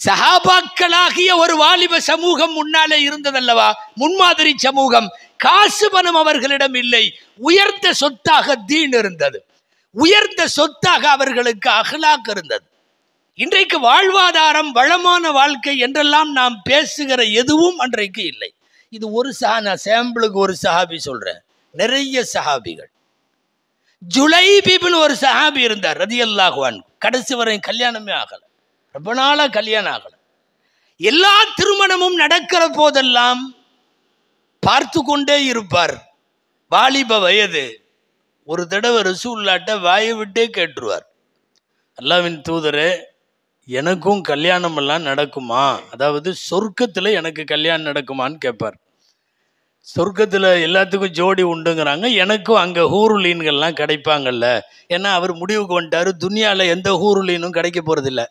சஹாபாக்களாகிய ஒரு வாலிப சமூகம் முன்னாலே இருந்ததல்லவா, முன்மாதிரி சமூகம். காசு பணம் அவர்களிடம் இல்லை, உயர்ந்த சொத்தாக தீன் இருந்தது, உயர்ந்த சொத்தாக அவர்களுக்கு அஹ்லாக் இருந்தது. இன்றைக்கு வாழ்வாதாரம், வளமான வாழ்க்கை என்றெல்லாம் நாம் பேசுகிற எதுவும் அன்றைக்கு இல்லை. இது ஒரு நான் சாம்பிளுக்கு ஒரு சஹாபி சொல்றேன், நிறைய சஹாபிகள். ஜுலைபிப்னு ஒரு சஹாபி இருந்தார் ரலியல்லாஹு அன்ஹு. கடைசி வரை கல்யாணமே ஆகல, ரொம்ப நாளா கல்யாணம் ஆகல. எல்லா திருமணமும் நடக்கிற போதெல்லாம் பார்த்து கொண்டே இருப்பார். வாலிப வயது. ஒரு தடவை ரசூலுல்லாஹ்ட்ட வாயை விட்டே கேட்டுருவார், அல்லாஹ்வின் தூதரே, எனக்கும் கல்யாணம் எல்லாம் நடக்குமா, அதாவது சொர்க்கத்தில் எனக்கு கல்யாணம் நடக்குமான்னு கேட்பார். சொர்க்கத்தில் எல்லாத்துக்கும் ஜோடி உண்டுங்கிறாங்க, எனக்கும் அங்கே ஹூருலீன்கள்லாம் கிடைப்பாங்கல்ல. ஏன்னா அவர் முடிவுக்கு வந்துட்டார், துனியாவில் எந்த ஹூருலீனும் கிடைக்க போகிறதில்ல,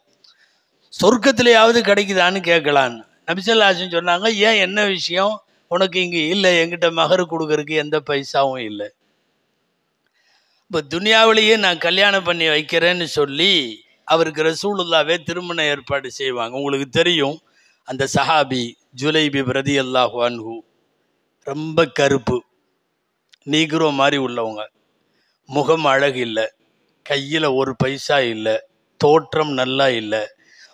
சொர்க்கத்திலேயாவது கிடைக்குதான்னு கேட்கலான்னு. நபி ஸல்லல்லாஹு அலைஹி வஸல்லம் சொன்னாங்க, ஏன், என்ன விஷயம், உனக்கு இங்கே இல்லை, என்கிட்ட மகரு கொடுக்கறதுக்கு எந்த பைசாவும் இல்லை, இப்போ துனியாவிலேயே நான் கல்யாணம் பண்ணி வைக்கிறேன்னு சொல்லி அவருக்கு ரசூலுல்லாவே திருமண ஏற்பாடு செய்வாங்க. உங்களுக்கு தெரியும், அந்த சஹாபி ஜுலைபிப் ரலியல்லாஹு அன்ஹு ரொம்ப கருப்பு, நீக்ரோ மாதிரி உள்ளவங்க, முகம் அழகு இல்லை, கையில் ஒரு பைசா இல்லை, தோற்றம் நல்லா இல்லை.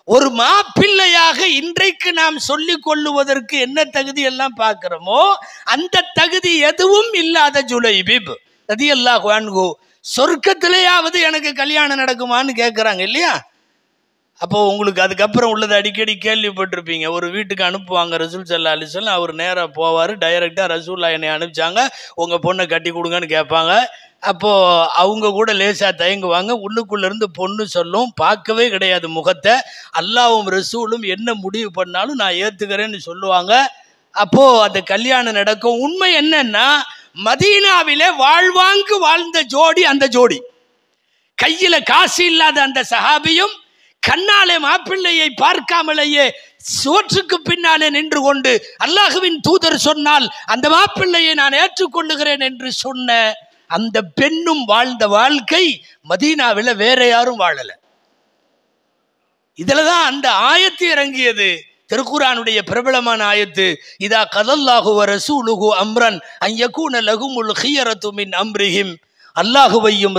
ஒரு மாப்பிள்ளையாக இன்றைக்கு நாம் சொல்லிக் கொள்ளுவதற்கு என்ன தகுதி எல்லாம் பார்க்கிறோமோ அந்த தகுதி எதுவும் இல்லாத ஜுலைபிப் ரலியல்லாஹு அன்ஹு சொர்க்கத்திலேயாவது எனக்கு கல்யாணம் நடக்குமான்னு கேட்குறாங்க இல்லையா. அப்போ உங்களுக்கு அதுக்கப்புறம் உள்ளது அடிக்கடி கேள்விப்பட்டிருப்பீங்க. ஒரு வீட்டுக்கு அனுப்புவாங்க ரசூல் ஸல்லல்லாஹு அலைஹி வஸல்லம், அவர் நேராக போவார், டைரெக்டாக ரசூலுல்லாஹ் என்னை அனுப்பிச்சாங்க, உங்கள் பொண்ணை கட்டி கொடுங்கன்னு கேட்பாங்க. அப்போது அவங்க கூட லேசாக தயங்குவாங்க, உள்ளுக்குள்ளேருந்து பொண்ணு சொல்லும், பார்க்கவே கிடையாது முகத்தை, அல்லாஹ்வும் ரசூலும் என்ன முடிவு பண்ணாலும் நான் ஏற்றுக்கிறேன்னு சொல்லுவாங்க. அப்போது அந்த கல்யாணம் நடக்கும். உண்மை என்னன்னா, மதீனாவிலே வாழ்வாங்கு வாழ்ந்த ஜோடி அந்த ஜோடி. கையில் காசு இல்லாத அந்த சஹாபியும் கண்ணாலே மாப்பிள்ளையை பார்க்காமலேயே சோற்றுக்கு பின்னாலே நின்று கொண்டு அல்லாஹ்வின் தூதர் சொன்னால் அந்த மாப்பிள்ளையை நான் ஏற்றுக்கொள்ளுகிறேன் என்று சொன்ன அந்த பெண்ணும் வாழ்ந்த வாழ்க்கை மதீனாவில் வேற யாரும் வாழல. இதுலதான் அந்த ஆயத்து இறங்கியது, திருக்குர்ஆனுடைய பிரபலமான ஆயத்து, இதா கதல்லாஹு வ ரசூலுஹு அம்ரன் அன் யகூன லஹுமுல் ஹியரத்து மின் அம்ரிஹிம். அல்லாஹுவையும்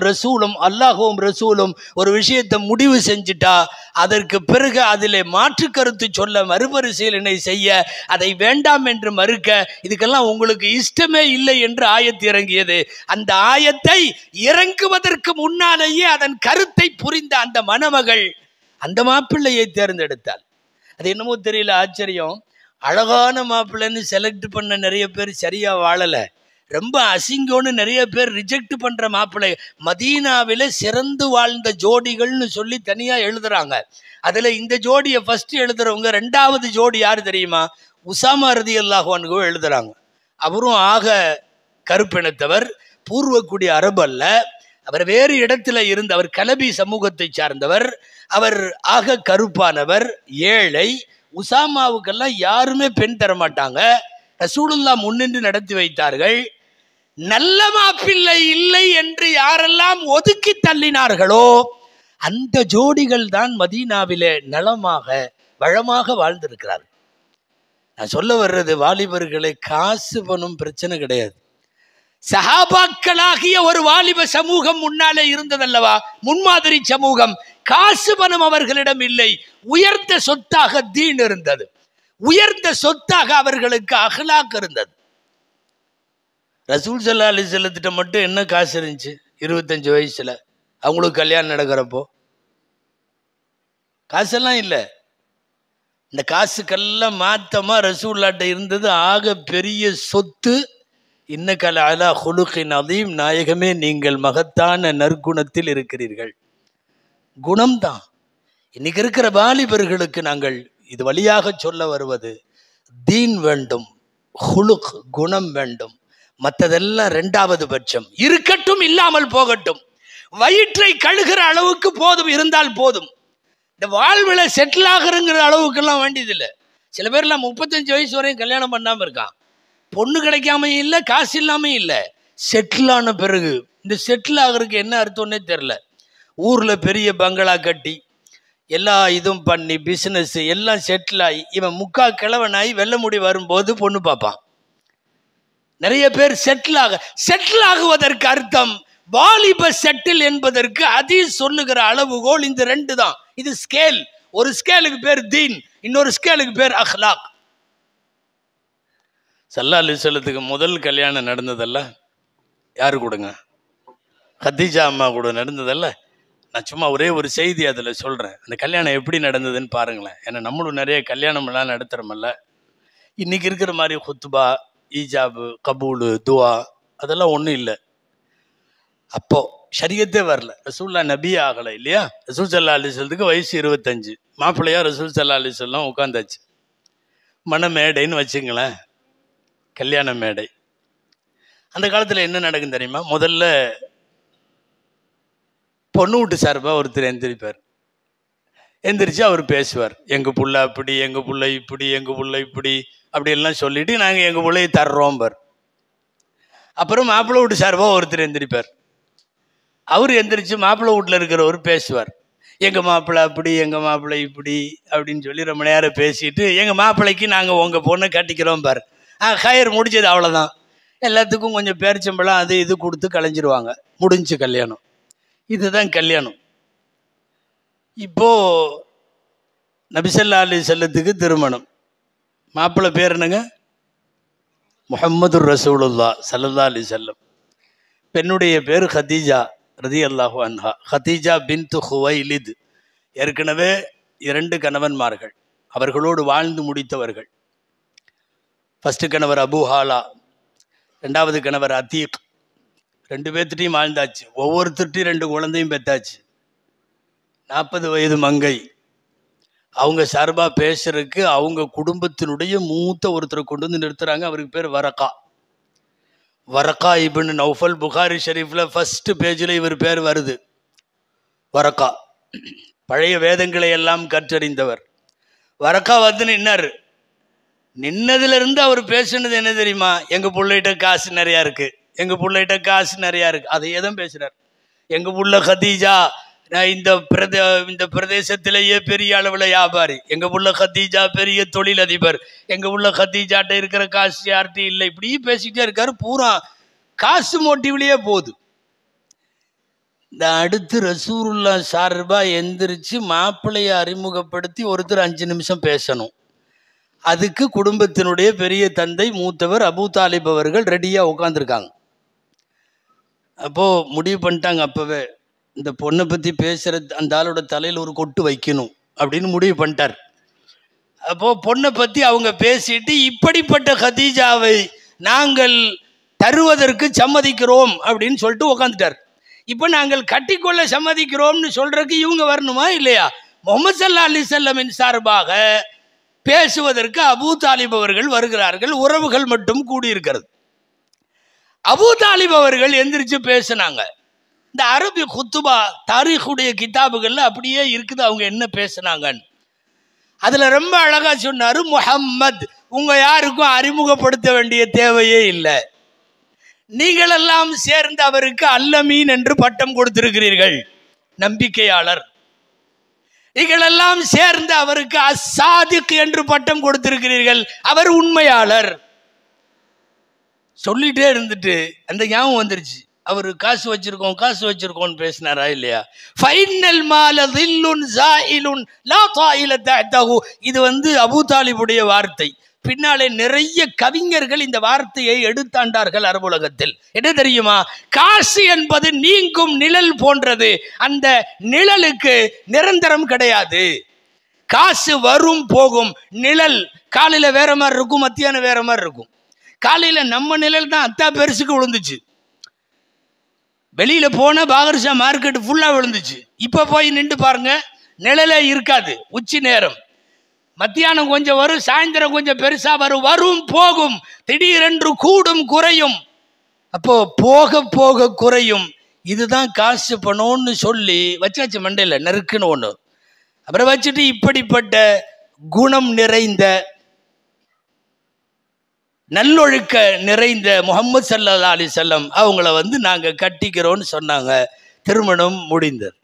ரசூலும் ஒரு விஷயத்தை முடிவு செஞ்சுட்டா அதற்கு பிறகு அதிலே மாற்று கருத்து சொல்ல, மறுபரிசீலனை செய்ய, அதை வேண்டாம் என்று மறுக்க, இதுக்கெல்லாம் உங்களுக்கு இஷ்டமே இல்லை என்று ஆயத்து இறங்கியது. அந்த ஆயத்தை இறங்குவதற்கு முன்னாலேயே அதன் கருத்தை புரிந்த அந்த மணமகள் அந்த மாப்பிள்ளையை தேர்ந்தெடுத்தாள். அது என்னமோ தெரியல, ஆச்சரியம். அழகான மாப்பிள்ளைன்னு செலக்ட் பண்ண நிறைய பேர் சரியா வாழலை, ரொம்ப அசிங்கம்னு நிறைய பேர் ரிஜெக்ட் பண்ற மாப்பிள்ளை. மதீனாவில சிறந்து வாழ்ந்த ஜோடிகள்னு சொல்லி தனியா எழுதுறாங்க. அதுல இந்த ஜோடியை ஃபர்ஸ்ட் எழுதுறவங்க, ரெண்டாவது ஜோடி யாரு தெரியுமா, உசாமா ரலியல்லாஹு அன்ஹு எழுதுறாங்க. அவரும் ஆக கருப்பினத்தவர், பூர்வக்குடி அரபு அல்ல, அவர் வேறு இடத்துல இருந்து, அவர் கலபி சமூகத்தை சார்ந்தவர், அவர் ஆக கருப்பானவர், ஏழை. உசாமாவுக்கெல்லாம் யாருமே பெண் தர மாட்டாங்க, ரசூலுல்லாஹ் முன்னின்று நடத்தி வைத்தார்கள். நல்ல மாப்பிள்ளை இல்லை என்று யாரெல்லாம் ஒதுக்கி தள்ளினார்களோ அந்த ஜோடிகள் தான் மதீனாவிலே நலமாக வளமாக வாழ்ந்திருக்கிறார்கள். நான் சொல்ல வர்றது, வாலிபர்களே, காசு பணம் பிரச்சனை கிடையாது. சஹாபாக்களாகிய ஒரு வாலிப சமூகம் முன்னாலே இருந்ததல்லவா, முன்மாதிரி சமூகம். காசு பணம் அவர்களிடம் இல்லை, உயர்ந்த சொத்தாக தீன் இருந்தது, உயர்ந்த சொத்தாக அவர்களுக்கு அஹ்லாக் இருந்தது. ரசூல் ஸல்லல்லாஹு அலைஹி வஸல்லம் மட்டும் என்ன காசு இருந்துச்சு 25 வயசுல அவங்களுக்கு கல்யாணம் நடக்கிறப்போ? காசெல்லாம் இல்லை. இந்த காசுக்கெல்லாம் மாத்தமா ரசூலுல்லாஹ்ட்ட இருந்தது ஆக பெரிய சொத்து. இன்னக அலா ஹுலுகின் அதீம், நாயகமே நீங்கள் மகத்தான நற்குணத்தில் இருக்கிறீர்கள். குணம்தான் இன்னைக்கு இருக்கிற வாலிபர்களுக்கு நாங்கள் இது வழியாக சொல்ல வருவது, தீன் வேண்டும், ஹுலுக் குணம் வேண்டும், மற்றதெல்லாம் ரெண்டாவது பட்சம். இருக்கட்டும், இல்லாமல் போகட்டும், வயிற்றை கழுகிற அளவுக்கு போதும், இருந்தால் போதும். இந்த வாழ்வில் செட்டில் ஆகிறங்கிற அளவுக்கெல்லாம் வேண்டியதில்லை. சில பேர்லாம் 35 வயசு வரையும் கல்யாணம் பண்ணாமல் இருக்கான், பொண்ணு கிடைக்காமையும் இல்லை, காசு இல்லாமையும் இல்லை. செட்டில் ஆன பிறகு இந்த செட்டில் ஆகிறதுக்கு என்ன அர்த்தம்னே தெரில. ஊரில் பெரிய பங்களா கட்டி, எல்லா இதுவும் பண்ணி பிஸ்னஸ் எல்லாம் செட்டில் ஆகி இவன் முக்கா கிழவனாகி வெள்ள முடி வரும்போது பொண்ணு பார்ப்பான். நிறைய பேர் செட்டில் ஆகுவதற்கு அர்த்தம் வாலிப செட்டில் என்பதற்கு ஹதீஸ் சொல்லுகிற அளவுகோல் இந்த ரெண்டு தான். இது ஸ்கேல். ஒரு ஸ்கேலுக்கு பேர் தீன், இன்னொரு ஸ்கேலுக்கு பேர் அஹ்லாக். ஸல்லல்லாஹு அலைஹி வஸல்லத்துக்கு முதல் கல்யாணம் நடந்ததல்ல யாரு கூடங்க? கதீஜா அம்மா கூட நடந்ததல்ல. நான் சும்மா ஒரே ஒரு செய்தி அதில் சொல்கிறேன். அந்த கல்யாணம் எப்படி நடந்ததுன்னு பாருங்களேன். ஏன்னா நம்மளும் நிறைய கல்யாணம்லாம் நடத்துகிறோமல்ல. இன்றைக்கி இருக்கிற மாதிரி குத்துபா, ஈஜாபு, கபூலு, துவா அதெல்லாம் ஒன்றும் இல்லை. அப்போது ஷரியத்தே வரல. ரசூல்லா நபி ஆகலை இல்லையா? ரசூல் ஸல்லல்லாஹு அலைஹி வஸல்லத்துக்கு வயசு 25. மாப்பிள்ளையா ரசூல் ஸல்லல்லாஹு அலைஹி வஸல்லம் உட்காந்தாச்சு. மன மேடைன்னு வச்சுங்களேன், கல்யாண மேடை. அந்த காலத்தில் என்ன நடக்கும் தெரியுமா? முதல்ல பொண்ணு வீட்டு சார்பாக ஒருத்தர் எந்திரிப்பார். எந்திரிச்சு அவர் பேசுவார். எங்கள் புள்ள அப்படி, எங்கள் புள்ள இப்படி, எங்கள் புள்ள இப்படி அப்படியெல்லாம் சொல்லிட்டு நாங்கள் எங்கள் பிள்ளையை தர்றோம்பார். அப்புறம் மாப்பிள்ளை வீட்டு சார்பாக ஒருத்தர் எந்திரிப்பார். அவர் எந்திரிச்சு மாப்பிள்ளை வீட்டில் இருக்கிறவர் பேசுவார். எங்கள் மாப்பிள்ளை அப்படி, எங்கள் மாப்பிள்ளை இப்படி அப்படின்னு சொல்லி ரொம்ப நேரம் பேசிட்டு எங்கள் மாப்பிள்ளைக்கு நாங்கள் உங்கள் பொண்ணை கட்டிக்கிறோம் பார். கயிறு முடிச்சது, அவ்வளோதான். எல்லாத்துக்கும் கொஞ்சம் பேரிச்சம்பழம் அது இது கொடுத்து கலைஞ்சிருவாங்க. முடிஞ்சு கல்யாணம். இதுதான் கல்யாணம். இப்போது நபி ஸல்லல்லாஹு அலைஹி வஸல்லத்துக்கு திருமணம். மாப்பிள்ளை பேர் என்னங்க? முஹம்மது ரசூலுல்லாஹ் ஸல்லல்லாஹு அலைஹி வஸல்லம். பெண்ணுடைய பேர் ஹதீஜா ரலியல்லாஹு அன்ஹா. ஹதீஜா பின்த் ஹுவைலித். ஏற்கனவே 2 கணவன்மார்கள், அவர்களோடு வாழ்ந்து முடித்தவர்கள். ஃபஸ்ட்டு கணவர் அபு ஹாலா, 2வது கணவர் அதீக். 2 பேர்த்திட்டையும் வாழ்ந்தாச்சு. ஒவ்வொருத்தர்ட்டையும் 2 குழந்தையும் பெற்றாச்சு. 40 வயது மங்கை. அவங்க சார்பாக பேசுறதுக்கு அவங்க குடும்பத்தினுடைய மூத்த ஒருத்தரை கொண்டு வந்து நிறுத்துறாங்க. அவருக்கு பேர் வரக்கா. வரக்கா இப்னு நௌஃபல். புகாரி ஷெரீஃபில் ஃபஸ்ட்டு பேஜில் இவர் பேர் வருது, வரக்கா. பழைய வேதங்களை எல்லாம் கற்றறிந்தவர். வரக்கா வந்து நின்னார். நின்னதுலேருந்து அவர் பேசுனது என்ன தெரியுமா? எங்கள் பிள்ளைகிட்ட காசு நிறையா இருக்குது, எங்கள் பிள்ளைகிட்ட காசு நிறையா இருக்குது. அதையே தான் பேசுகிறார். எங்கள் புள்ள ஹதீஜா இந்த பிரதேசத்திலேயே பெரிய அளவில் வியாபாரி, எங்கள் புள்ள ஹதீஜா பெரிய தொழிலதிபர், எங்கள் புள்ள ஹதீஜாட்ட இருக்கிற காசு யார்கிட்டையும் இல்லை. இப்படி பேசிக்கிட்டே இருக்காரு. பூரா காசு மோட்டிவ்லேயே போகுது. இந்த அடுத்து ரசூலுல்லாஹ் சார்பாக எந்திரிச்சு மாப்பிள்ளையை அறிமுகப்படுத்தி ஒருத்தர் 5 நிமிஷம் பேசணும். அதுக்கு குடும்பத்தினுடைய பெரிய தந்தை மூத்தவர் அபூ தாலிப் அவர்கள் ரெடியாக உட்காந்துருக்காங்க. அப்போது முடிவு பண்ணிட்டாங்க. அப்போவே இந்த பொண்ணை பற்றி பேசுகிறது அந்த ஆளோட தலையில் ஒரு கொட்டு வைக்கணும் அப்படின்னு முடிவு பண்ணிட்டார். அப்போது பொண்ணை பற்றி அவங்க பேசிட்டு இப்படிப்பட்ட ஹதீஜாவை நாங்கள் தருவதற்கு சம்மதிக்கிறோம் அப்படின்னு சொல்லிட்டு உட்காந்துட்டார். இப்போ நாங்கள் கட்டிக்கொள்ள சம்மதிக்கிறோம்னு சொல்கிறதுக்கு இவங்க வரணுமா இல்லையா? முஹம்மது ஸல்லல்லாஹு அலைஹி வஸல்லம் சார்பாக பேசுவதற்கு அபூ தாலிப் அவர்கள் வருகிறார்கள். உறவுகள் மட்டும் கூடியிருக்கிறது. அபூ தாலிப் அவர்கள் எந்திரிச்சு பேசினாங்க. இந்த அரபி குத்துபா தாரீഖுடைய கிதாபுகளில் அப்படியே இருக்குது அவங்க என்ன பேசினாங்கன்னு. அதில் ரொம்ப அழகாக சொன்னார், முஹம்மத் உங்கள் யாருக்கும் அறிமுகப்படுத்த வேண்டிய தேவையே இல்லை. நீங்களெல்லாம் சேர்ந்து அவருக்கு அல்லமீன் என்று பட்டம் கொடுத்திருக்கிறீர்கள், நம்பிக்கையாளர். நீங்களெல்லாம் சேர்ந்து அவருக்கு அஸ்ஸாதிக் என்று பட்டம் கொடுத்திருக்கிறீர்கள், அவர் உண்மையாளர். சொல்லிட்டே இருந்துட்டு அந்த ஞாபகம் வந்துருச்சு. அவர் காசு வச்சிருக்கோம்னு பேசினாரா இல்லையா? ஃபைனல் மால தில்லுன் ஜாயிலுன் லா தாயில தஹ்தஹு. இது அபூ தாலிபுடைய வார்த்தை. பின்னாலே நிறைய கவிஞர்கள் இந்த வார்த்தையை எடுத்தாண்டார்கள் அரபுலகத்தில். என்ன தெரியுமா? காசு என்பது நீங்கும் நிழல் போன்றது. அந்த நிழலுக்கு நிரந்தரம் கிடையாது. காசு வரும் போகும். நிழல் காலையில வேற மாதிரி இருக்கும், மத்தியானம் வேற மாதிரி இருக்கும். காலையில நம்ம நிழல் தான் அத்தா பெருசுக்கு விழுந்துச்சு. வெளியில போன பாகர்ஷா மார்க்கெட் ஃபுல்லா விழுந்துச்சு. இப்ப போய் நின்று பாருங்க, நிழலே இருக்காது. உச்சி நேரம் மத்தியானம் கொஞ்சம் வரும், சாயந்தரம் கொஞ்சம் பெருசா வரும் போகும். திடீரென்று கூடும் குறையும். அப்போ போக போக குறையும். இதுதான் காசு பணம்னு சொல்லி வச்சாச்சு மண்டையில் நெருக்குன்னு ஒன்று. அப்புறம் வச்சுட்டு இப்படிப்பட்ட குணம் நிறைந்த நல்லொழுக்க நிறைந்த முஹம்மது ஸல்லல்லாஹு அலைஹி வஸல்லம் அவங்கள நாங்கள் கட்டிக்கிறோன்னு சொன்னாங்க. திருமணம் முடிந்தது.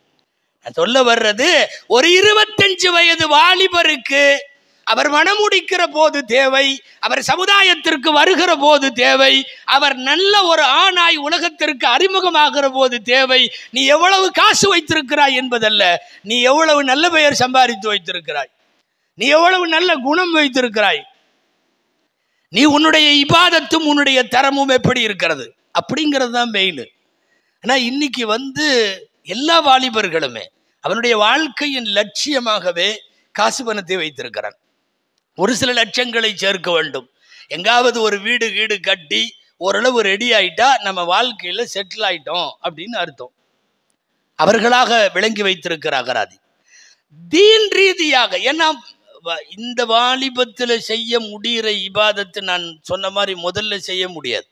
சொல்ல வர்றது, ஒரு 25 வயது வாலிபருக்கு அவர் மணமுடிக்கிற போது தேவை, அவர் சமுதாயத்திற்கு வருகிற போது தேவை, அவர் நல்ல ஒரு ஆணாய் உலகத்திற்கு அறிமுகமாகிற போது தேவை. நீ எவ்வளவு காசு வைத்திருக்கிறாய் என்பதல்ல, நீ எவ்வளவு நல்ல பெயர் சம்பாதித்து வைத்திருக்கிறாய், நீ எவ்வளவு நல்ல குணம் வைத்திருக்கிறாய், நீ உன்னுடைய இபாதத்தும் உன்னுடைய தரமும் எப்படி இருக்கிறது அப்படிங்கிறது தான் மெயின். ஆனா இன்னைக்கு எல்லா வாலிபர்களுமே அவனுடைய வாழ்க்கையின் லட்சியமாகவே காசு பணத்தை வைத்திருக்கிறான். ஒரு சில லட்சங்களை சேர்க்க வேண்டும், எங்காவது ஒரு வீடு கட்டி ஓரளவு ரெடி ஆயிட்டா நம்ம வாழ்க்கையில செட்டில் ஆயிட்டோம் அப்படின்னு அர்த்தம். அவர்களாக விளங்கி வைத்திருக்கிற அகராதி தீன் ரீதியாக. ஏன்னா இந்த வாலிபத்தில் செய்ய முடிகிற இபாதத்தை நான் சொன்ன மாதிரி முதல்ல செய்ய முடியாது,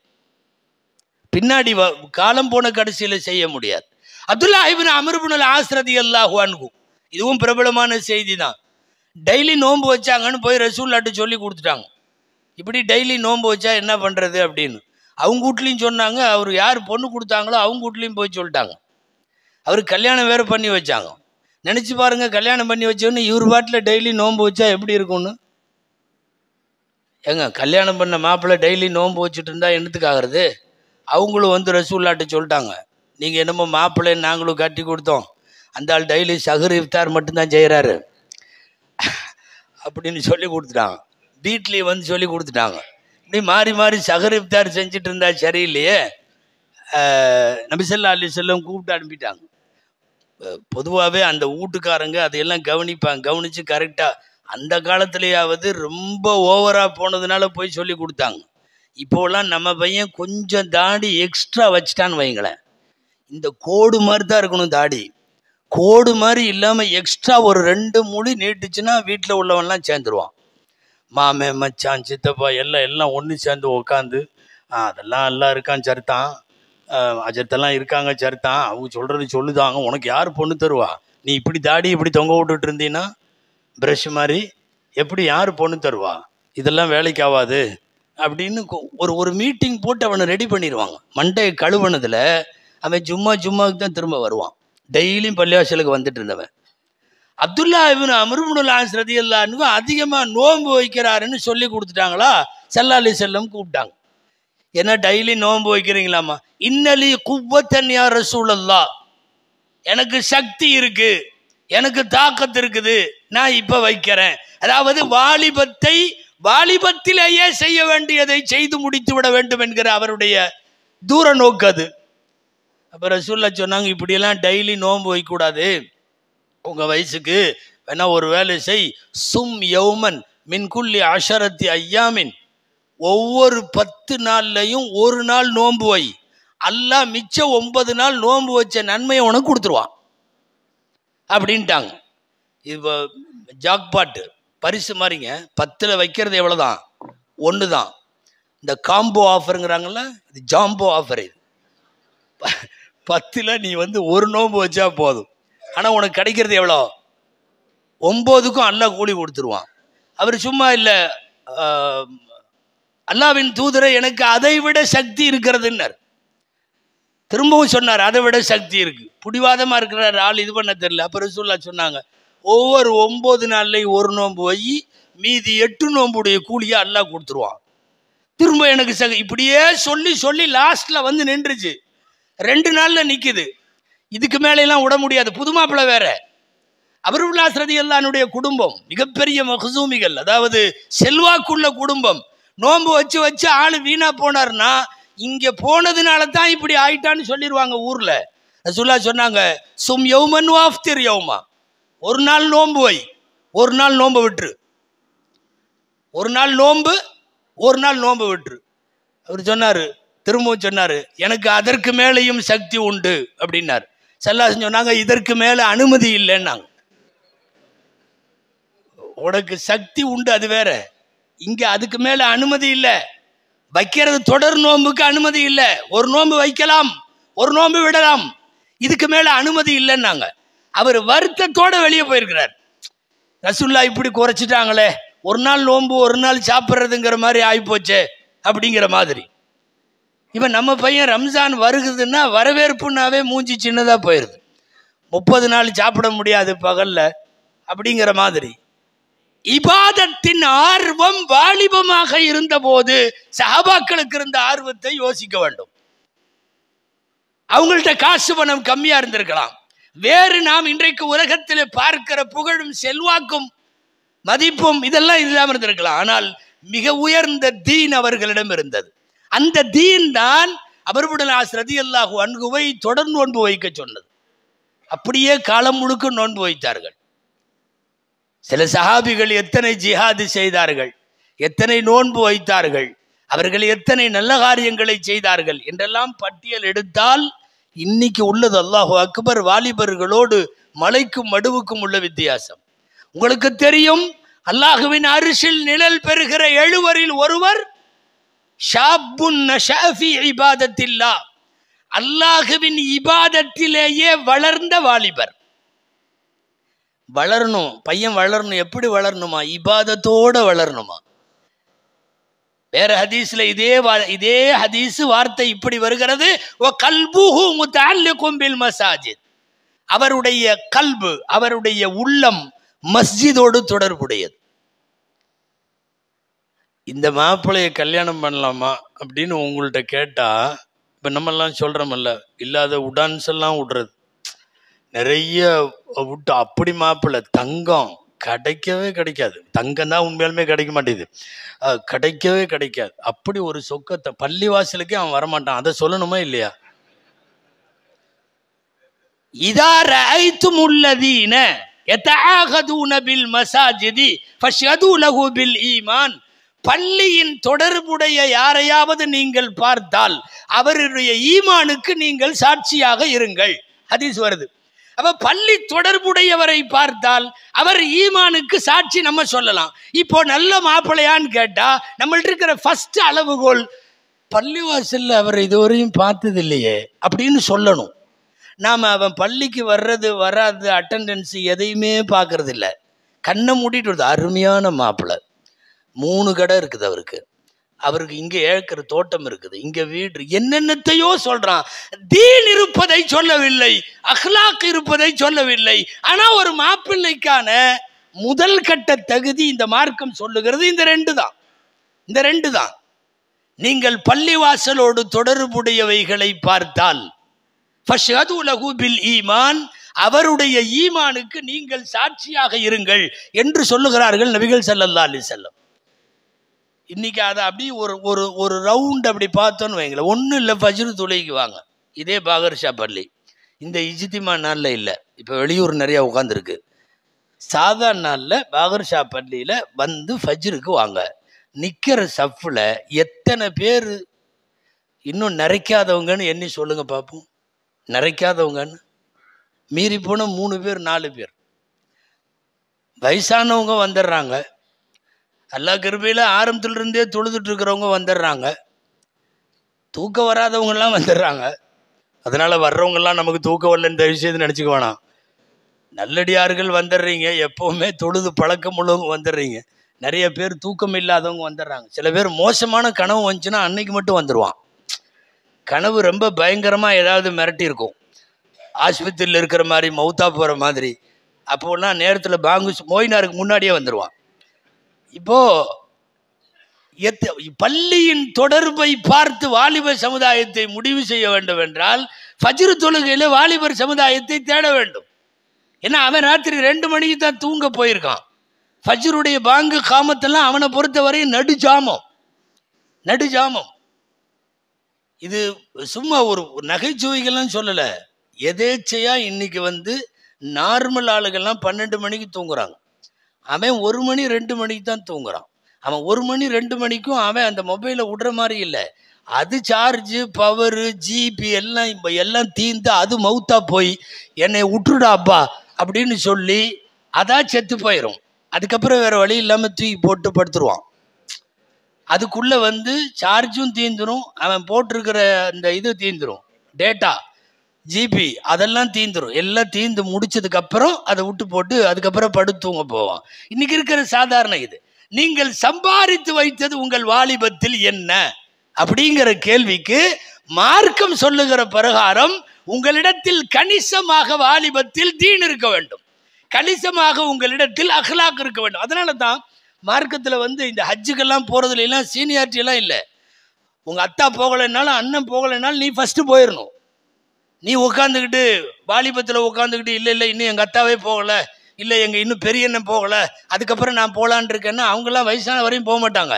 பின்னாடி காலம் போன கடைசியில செய்ய முடியாது. அப்துல்லா இப்னு அம்ர் இப்னு அல்-ஆஸ் ரலியல்லாஹு அன்ஹு, இதுவும் பிரபலமான செய்தி தான். டெய்லி நோன்பு வச்சாங்கன்னு போய் ரசூலுல்லாஹ்ட்ட சொல்லி கொடுத்துட்டாங்க, இப்படி டெய்லி நோன்பு வச்சா என்ன பண்றது அப்படின்னு. அவங்க வீட்லையும் சொன்னாங்க, அவர் யார் பொண்ணு கொடுத்தாங்களோ அவங்க வீட்லையும் போய் சொல்லிட்டாங்க. அவர் கல்யாணம் வேற பண்ணி வச்சாங்க. நினைச்சு பாருங்க, கல்யாணம் பண்ணி வச்சோன்னு இவர் பாட்டில் டெய்லி நோன்பு வச்சா எப்படி இருக்கும்னு. ஏங்க, கல்யாணம் பண்ண மாப்பிள்ளை டெய்லி நோன்பு வச்சுட்டு இருந்தா என்னத்துக்கு ஆகிறது? அவங்களும் ரசூலுல்லாஹ்ட்ட சொல்லிட்டாங்க, நீங்கள் என்னமோ மாப்பிள்ளைன்னு நாங்களும் கட்டி கொடுத்தோம், அந்த ஆள் டெய்லி சஹர் இஃப்தார் மட்டும்தான் செய்கிறாரு அப்படின்னு சொல்லி கொடுத்துட்டாங்க. வீட்லேயே சொல்லி கொடுத்துட்டாங்க. இப்படி மாறி மாறி சஹர் இஃப்தார் செஞ்சுட்டு இருந்தா சரியில்லையே, நபி ஸல்லல்லாஹு அலைஹி வஸல்லம் கூப்பிட்டு அனுப்பிட்டாங்க. பொதுவாகவே அந்த வீட்டுக்காரங்க அதையெல்லாம் கவனித்து கரெக்டாக அந்த காலத்துலேயாவது ரொம்ப ஓவராக போனதுனால போய் சொல்லி கொடுத்தாங்க. இப்போலாம் நம்ம பையன் கொஞ்சம் தாடி எக்ஸ்ட்ரா வச்சுட்டான்னு வைங்களேன், இந்த கோடு மாதிரி தான் இருக்கணும் தாடி, கோடு மாதிரி இல்லாமல் எக்ஸ்ட்ரா ஒரு 2 முடி நீட்டுச்சுன்னா வீட்டில் உள்ளவன்லாம் சேர்ந்துருவான். மாமே மச்சான் சித்தப்பா எல்லாம் ஒன்று சேர்ந்து உட்காந்து அதெல்லாம் எல்லாம் இருக்கான் சரித்தான், அஜத்தெல்லாம் இருக்காங்க சரித்தான், அவங்க சொல்கிறது சொல்லுதாங்க, உனக்கு யார் பொண்ணு தருவா, நீ இப்படி தாடி இப்படி தொங்க விட்டுட்டு இருந்தீன்னா ப்ரஷ் மாதிரி எப்படி யார் பொண்ணு தருவா, இதெல்லாம் வேலைக்கு ஆகாது அப்படின்னு ஒரு மீட்டிங் போட்டு அவனை ரெடி பண்ணிடுவாங்க. மண்டையை கழுவுனதில் அவன் சும்மாவுக்கு தான் திரும்ப வருவான். டெய்லியும் பள்ளிவாசலுக்கு வந்துட்டு இருந்தவன். அப்துல்லா இப்னு அம்ர் இப்னு அல்-ஆஸ் ரலியல்லாஹு அன்ஹு அதிகமாக நோன்பு வைக்கிறாருன்னு சொல்லி கொடுத்துட்டாங்களா, ஸல்லல்லாஹு அலைஹி வஸல்லம் கூப்பிட்டாங்க. ஏன்னா டெய்லி நோன்பு வைக்கிறீங்களாமா, இன்னலி குவ்வத்தன் யா ரசூலல்லாஹ், எனக்கு சக்தி இருக்கு, எனக்கு தாக்கத்து இருக்குது, நான் இப்போ வைக்கிறேன். அதாவது வாலிபத்திலேயே செய்ய வேண்டியதை செய்து முடித்து விட வேண்டும் என்கிற அவருடைய தூர நோக்கு அது. அப்போ ரசூலுல்லாஹ் சொன்னாங்க, இப்படியெல்லாம் டெய்லி நோன்பு வைக்கக்கூடாது, உங்கள் வயசுக்கு வேணா ஒரு வேலை செய், சும் யௌமன் மின் குல்லி அஷரத்தி ஐயாமின், ஒவ்வொரு 10 நாள்லையும் ஒரு நாள் நோன்பு வை, அல்லாஹ் மிச்சம் 9 நாள் நோன்பு வச்ச நன்மையை உனக்கு கொடுத்துருவான் அப்படின்ட்டாங்க. இப்போ ஜாக்பாட்டு பரிசு மாதிரிங்க, 10ல் வைக்கிறது எவ்வளோதான், 1 தான். இந்த காம்போ ஆஃபருங்கிறாங்கல்ல, இது ஜாம்போ ஆஃபர். இது 10ல் நீ ஒரு நோன்பு வச்சா போதும், ஆனால் உனக்கு கிடைக்கிறது எவ்வளோ, 9க்கும் அல்லாஹ் கூலி கொடுத்துருவான். அவர் சும்மா இல்லை, அல்லாஹ்வின் தூதரை எனக்கு அதை விட சக்தி இருக்கிறதுன்னார். திரும்பவும் சொன்னார், அதை விட சக்தி இருக்கு. பிடிவாதமாக இருக்கிறார் ஆள், இது பண்ண தெரியல. அப்போ ரசூலுல்லாஹ் சொன்னாங்க, ஒவ்வொரு 9 நாள்லையும் ஒரு நோன்பு வை, மீதி 8 நோன்புடைய கூலியை அல்லாஹ் கொடுத்துருவான். திரும்ப எனக்கு இப்படியே சொல்லி லாஸ்ட்ல நின்றுச்சு. 2 நாள்ல நிக்குது. இதுக்கு மேலாம் விட முடியாது. புது மாப்பிள்ளை வேற. அம்ர் இப்னு அல்-ஆஸ் ரலியல்லாஹு குடும்பம் மிகப்பெரிய மக்சூமிகள், அதாவது செல்வாக்குள்ள குடும்பம். நோன்பு வச்சு ஆளு வீணா போனார்னா இங்க போனதுனால தான் இப்படி ஆயிட்டான்னு சொல்லிடுவாங்க ஊர்ல. ரசூலுல்லாஹ் சொன்னாங்க, சும் யௌமன் வாஃப்திர் யௌமா, ஒரு நாள் நோன்பு வை, ஒரு நாள் நோன்பு விட்டுரு, ஒரு நாள் நோன்பு விட்டுரு. அவர் சொன்னாரு, திரும்பவும் சொன்னாரு, எனக்கு அதற்கு மேலேயும் சக்தி உண்டு அப்படின்னாரு. ஸல்லல்லாஹு சொன்னாங்க, இதற்கு மேல அனுமதி இல்லைன்னாங்க. உனக்கு சக்தி உண்டு அது வேற, இங்க அதுக்கு மேல அனுமதி இல்லை. வைக்கிறது தொடர் நோன்புக்கு அனுமதி இல்லை. ஒரு நோன்பு வைக்கலாம், ஒரு நோன்பு விடலாம், இதுக்கு மேல அனுமதி இல்லைன்னாங்க. அவர் வருத்தத்தோட வெளியே போயிருக்கிறார். ரசூலுல்லாஹ் இப்படி குறைச்சிட்டாங்களே, ஒரு நாள் நோன்பு ஒரு நாள் சாப்பிட்றதுங்கிற மாதிரி ஆகிப்போச்சே அப்படிங்கிற மாதிரி. இப்போ நம்ம பையன் ரம்ஜான் வருகுதுன்னா வரவேற்புனாவே மூஞ்சி சின்னதாக போயிடுது. 30 நாள் சாப்பிட முடியாது பகல்ல அப்படிங்கிற மாதிரி. இபாதத்தின் ஆர்வம் வாலிபமாக இருந்த போது சஹாபாக்களுக்கு இருந்த ஆர்வத்தை யோசிக்க வேண்டும். அவங்கள்ட்ட காசு பணம் கம்மியா இருந்திருக்கலாம். வேறு நாம் இன்றைக்கு உலகத்தில் பார்க்கிற புகழும் செல்வாக்கும் மதிப்பும் இதெல்லாம் இல்லாமல் இருந்திருக்கலாம். ஆனால் மிக உயர்ந்த தீன் அவர்களிடம் இருந்தது. அந்த தீன் தான் அபூபக்கர் ரலியல்லாஹு அன்ஹுவை தொடர் நோன்பு வைக்க சொன்னது. அப்படியே காலம் முழுக்க நோன்பு வைத்தார்கள். சில சஹாபிகள் எத்தனை ஜிஹாது செய்தார்கள், எத்தனை நோன்பு வைத்தார்கள், அவர்கள் எத்தனை நல்ல காரியங்களை செய்தார்கள் என்றெல்லாம் பட்டியல் எடுத்தால் இன்னைக்கு உள்ளது அல்லாஹு அக்பர் வாலிபர்களோடு மலைக்கும் மடுவுக்கும் உள்ள வித்தியாசம். உங்களுக்கு தெரியும், அல்லாஹுவின் அரிசில் நிழல் பெறுகிற 7வரில் ஒருவர் ஷாப்புன் நஷா ஃபீ இபாதத்தில்லாஹ், அல்லாஹுவின் இபாதத்திலேயே வளர்ந்த வாலிபர். வளரணும், பையன் வளரணும். எப்படி வளரணுமா? இபாதத்தோட வளரணுமா. வேற ஹதீஸ்ல இதே ஹதீஸ் வார்த்தை இப்படி வருகிறது, வ கல்புஹு முத்தஅல்லிகும் பில் மசாஜித், அவருடைய கல்பு, அவருடைய உள்ளம் மஸ்ஜிதோடு தொடர்புடையது. இந்த மாப்பிள்ளையை கல்யாணம் பண்ணலாமா அப்படின்னு உங்கள்கிட்ட கேட்டா, இப்போ நம்மெல்லாம் சொல்கிறோமல்ல, இல்லாத உடான்ஸ் எல்லாம் விடுறது, நிறைய விட்டு அப்படி மாப்பிள்ளை தங்கம் கிடைக்கவே கிடைக்காது. தங்கம் தான் உண்மையாலுமே கிடைக்க மாட்டேது, கிடைக்கவே கிடைக்காது. அப்படி ஒரு சொக்கத்தை பள்ளிவாசலுக்கே அவன் வரமாட்டான். அதை சொல்லணுமா இல்லையா? இதா ரஅய்துமுல்லதீன யதஆகதுன பில் மசாஜிதி ஃபஷ்ஹது லஹு பில் ஈமான், பள்ளியின் தொடர்புடைய யாரையாவது நீங்கள் பார்த்தால் அவருடைய ஈமானுக்கு நீங்கள் சாட்சியாக இருங்கள். ஹதீஸ் வருது. அப்ப பள்ளி தொடர்புடையவரை பார்த்தால் அவர் ஈமானுக்கு சாட்சி நம்ம சொல்லலாம். இப்போ நல்ல மாப்பிள்ளையான்னு கேட்டா நம்மள்ட்ட இருக்கிற ஃபர்ஸ்ட் அளவுகோல், பள்ளிவாசல்ல அவர் இதுவரையும் பார்த்தது இல்லையே அப்படின்னு சொல்லணும். நாம் அவன் பள்ளிக்கு வர்றது வராது அட்டண்டன்ஸ் எதையுமே பார்க்கறது இல்லை, கண்ணை மூடிட்டு வருது. அருமையான மாப்பிள்ளை, 3 கடை இருக்குது அவருக்கு இங்கே ஏற்கிற தோட்டம் இருக்குது, இங்கே வீடு, என்னென்னத்தையோ சொல்றான். தீன் இருப்பதை சொல்லவில்லை, அஹ்லாக் இருப்பதை சொல்லவில்லை. ஆனால் ஒரு மாப்பிள்ளைக்கான முதல் கட்ட தகுதி இந்த மார்க்கம் சொல்லுகிறது இந்த 2 தான். நீங்கள் பள்ளிவாசலோடு தொடர்புடையவைகளை பார்த்தால் ஃபஷ்ஹது லஹு பில் ஈமான், அவருடைய ஈமானுக்கு நீங்கள் சாட்சியாக இருங்கள் என்று சொல்லுகிறார்கள் நபிகள் ஸல்லல்லாஹு அலைஹி வஸல்லம். இன்னைக்கு அதை அப்படி ஒரு ரவுண்ட் அப்படி பார்த்தோன்னு வைங்களேன், ஒன்றும் இல்லை, ஃபஜ்ர் தொழுகைக்கு வாங்க. இதே பாகர்ஷா பள்ளி இந்த இஜ்திமா நாளில் இல்லை, இப்போ வெளியூர் நிறையா உட்காந்துருக்கு. சாதாரண நாளில் பாகர்ஷா பள்ளியில் வந்து ஃபஜ்ருக்கு வாங்க. நிற்கிற சஃப்பில் எத்தனை பேர் இன்னும் நிறைக்காதவங்கன்னு எண்ணி சொல்லுங்க பார்ப்போம். நிறைக்காதவங்கன்னு மீறி போன 3 பேர் 4 பேர். வயசானவங்க வந்துடுறாங்க, அல்லாஹ் கிருபையில் ஆரம்பத்திலிருந்தே தொழுதுட்டு இருக்கிறவங்க வந்துடுறாங்க, தூக்கம் வராதவங்கெல்லாம் வந்துடுறாங்க. அதனால் வர்றவங்கெல்லாம் நமக்கு தூக்கம் வரலன்னு இந்த விஷயத்தை நினச்சிக்க வேணாம். நல்லடியார்கள் வந்துடுறீங்க, எப்போவுமே தொழுது பழக்கம் உள்ளவங்க வந்துடுறீங்க. நிறைய பேர் தூக்கம் இல்லாதவங்க வந்துடுறாங்க. சில பேர் மோசமான கனவு வந்துச்சுன்னா அன்னைக்கு மட்டும் வந்துடுவான். கனவு ரொம்ப பயங்கரமாக ஏதாவது மிரட்டி இருக்கும், ஆஸ்பத்திரியில் இருக்கிற மாதிரி, மௌத்தா போகிற மாதிரி. அப்போலாம் நேரத்தில் பாங்கு மோயினாருக்கு முன்னாடியே வந்துடுவான். இப்போது பள்ளியின் தொடர்பை பார்த்து வாலிபர் சமுதாயத்தை முடிவு செய்ய வேண்டும் என்றால் ஃபஜ்ர் தொழுகையில் வாலிபர் சமுதாயத்தை தேட வேண்டும். ஏன்னா அவன் ராத்திரி 2 மணிக்கு தான் தூங்க போயிருக்கான். ஃபஜ்ருடைய பாங்கு காமத்தெல்லாம் அவனை பொறுத்தவரை நடுஜாமம். இது சும்மா ஒரு நகைச்சுவைகள்லாம் சொல்லலை, எதேச்சையாக இன்னைக்கு நார்மல் ஆளுகள்லாம் 12 மணிக்கு தூங்குறாங்க. அவன் 1 மணி 2 மணிக்கு தான் தூங்குறான். அவன் 1 மணி 2 மணிக்கும் அவன் அந்த மொபைலை விடுற மாதிரி இல்லை. அது சார்ஜு, பவரு, ஜிபி எல்லாம் தீர்ந்து அது மவுத்தா போய் என்னை விட்டுடாப்பா அப்படின்னு சொல்லி அதான் செத்து போயிடும். அதுக்கப்புறம் வேறு வழி இல்லாமல் தூக்கி போட்டு படுத்துருவான். அதுக்குள்ளே சார்ஜும் தீந்துடும், அவன் போட்டிருக்கிற அந்த இது தீந்துடும், டேட்டா ஜிபி அதெல்லாம் தீந்துடும். எல்லாம் தீந்து முடிச்சதுக்கப்புறம் அதை விட்டு போட்டு அதுக்கப்புறம் படுத்து தூங்க போவான். இன்னைக்கு இருக்கிற சாதாரண இது. நீங்கள் சம்பாதித்து வைத்தது உங்கள் வாலிபத்தில் என்ன அப்படிங்கிற கேள்விக்கு மார்க்கம் சொல்லுகிற பிரகாரம் உங்களிடத்தில் கணிசமாக வாலிபத்தில் தீன் இருக்க வேண்டும், கணிசமாக உங்களிடத்தில் அஹ்லாக் இருக்க வேண்டும். அதனால தான் மார்க்கத்தில் இந்த ஹஜ்ஜுக்கெல்லாம் போகிறதுல எல்லாம் சீனியாரிட்டி எல்லாம் இல்லை. உங்கள் அத்தா போகலைன்னாலும் அண்ணன் போகலைன்னாலும் நீ ஃபஸ்ட்டு போயிடணும். நீ உட்காந்துக்கிட்டு வாலிபத்தில் உட்காந்துக்கிட்டு இல்லை இன்னும் எங்கள் அத்தாவே போகலை, இல்லை எங்கள் இன்னும் பெரிய அண்ணன் போகலை, அதுக்கப்புறம் நான் போகலான் இருக்கேன்னா அவங்கெல்லாம் வயசான வரையும் போக மாட்டாங்க.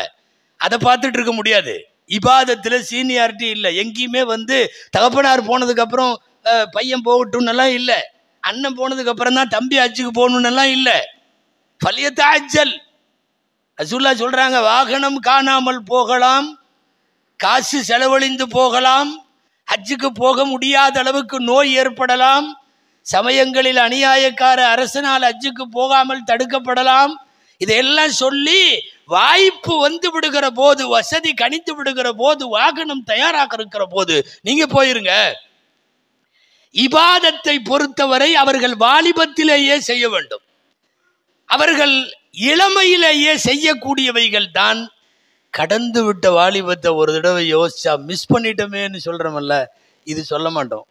அதை பார்த்துட்டு இருக்க முடியாது. இபாதத்தில் சீனியாரிட்டி இல்லை. எங்கேயுமே தகப்பனார் போனதுக்கப்புறம் பையன் போகட்டும்னெல்லாம் இல்லை, அண்ணன் போனதுக்கப்புறம் தான் தம்பி ஹஜ்ஜுக்கு போகணுன்னெல்லாம் இல்லை. ஃபலியத்த அஜ்ஜல் ரசூலுல்லாஹ் சொல்கிறாங்க, வாகனம் காணாமல் போகலாம், காசு செலவழிந்து போகலாம், ஹஜ்ஜுக்கு போக முடியாத அளவுக்கு நோய் ஏற்படலாம், சமயங்களில் அநியாயக்கார அரசனால் ஹஜ்ஜுக்கு போகாமல் தடுக்கப்படலாம். இதையெல்லாம் சொல்லி வாய்ப்பு விடுகிற போது, வசதி கணித்து விடுகிற போது, வாகனம் தயாராக இருக்கிற போது நீங்க போயிருங்க. இபாதத்தை பொறுத்தவரை அவர்கள் வாலிபத்திலேயே செய்ய வேண்டும். அவர்கள் இளமையிலேயே செய்யக்கூடியவைகள் தான். கடந்து விட்ட வாலிபத்தை ஒரு தடவை யோசிச்சா மிஸ் பண்ணிட்டோமேன்னு சொல்றோமல்ல, இது சொல்ல மாட்டோம்.